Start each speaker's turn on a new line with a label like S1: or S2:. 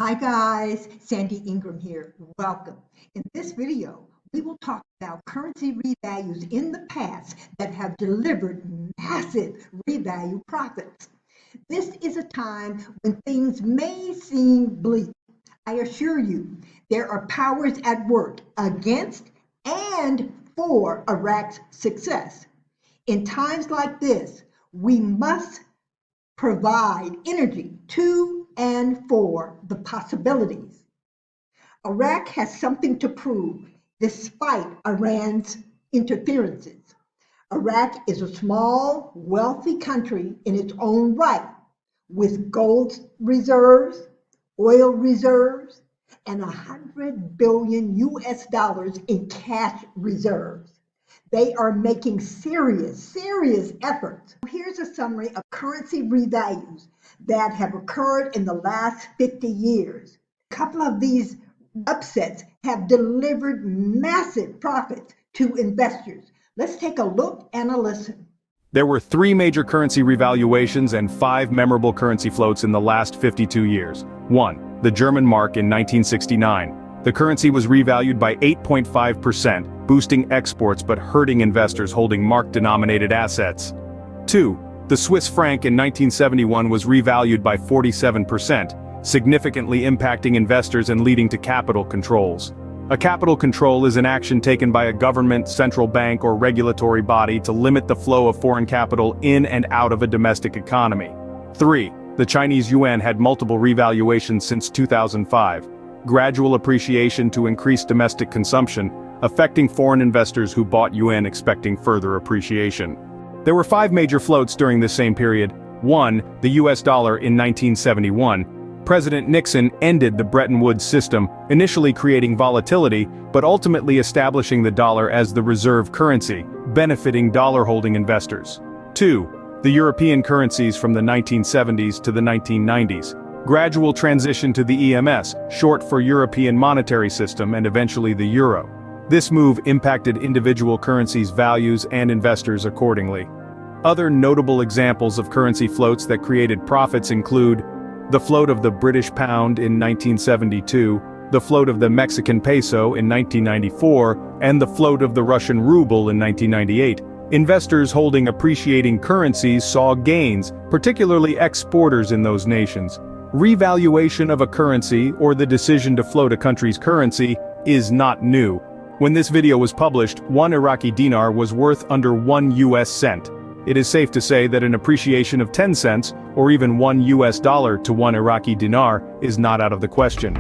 S1: Hi guys, Sandy Ingram here. Welcome. In this video, we will talk about currency revalues in the past that have delivered massive revalue profits. This is a time when things may seem bleak. I assure you, there are powers at work against and for Iraq's success. In times like this, we must provide energy to and for the possibilities. Iraq has something to prove despite Iran's interferences. Iraq is a small, wealthy country in its own right, with gold reserves, oil reserves, and $100 billion in cash reserves. They are making serious efforts. Here's a summary of currency revalues that have occurred in the last 50 years. A couple of these upsets have delivered massive profits to investors. Let's take a look and a listen.
S2: There were 3 major currency revaluations and 5 memorable currency floats in the last 52 years. 1. The German mark in 1969. The currency was revalued by 8.5%, boosting exports but hurting investors holding mark-denominated assets. 2. The Swiss franc in 1971 was revalued by 47%, significantly impacting investors and leading to capital controls. A capital control is an action taken by a government, central bank, or regulatory body to limit the flow of foreign capital in and out of a domestic economy. 3. The Chinese yuan had multiple revaluations since 2005. Gradual appreciation to increase domestic consumption, affecting foreign investors who bought yuan expecting further appreciation. There were 5 major floats during this same period. 1. The US dollar in 1971. President Nixon ended the Bretton Woods system, initially creating volatility, but ultimately establishing the dollar as the reserve currency, benefiting dollar-holding investors. 2. The European currencies from the 1970s to the 1990s. Gradual transition to the EMS, short for European Monetary System, and eventually the euro. This move impacted individual currencies' values and investors accordingly. Other notable examples of currency floats that created profits include the float of the British pound in 1972, the float of the Mexican peso in 1994, and the float of the Russian ruble in 1998. Investors holding appreciating currencies saw gains, particularly exporters in those nations. Revaluation of a currency, or the decision to float a country's currency, is not new. When this video was published, 1 Iraqi dinar was worth under 1 US cent. It is safe to say that an appreciation of 10 cents, or even $1 to 1 Iraqi dinar, is not out of the question.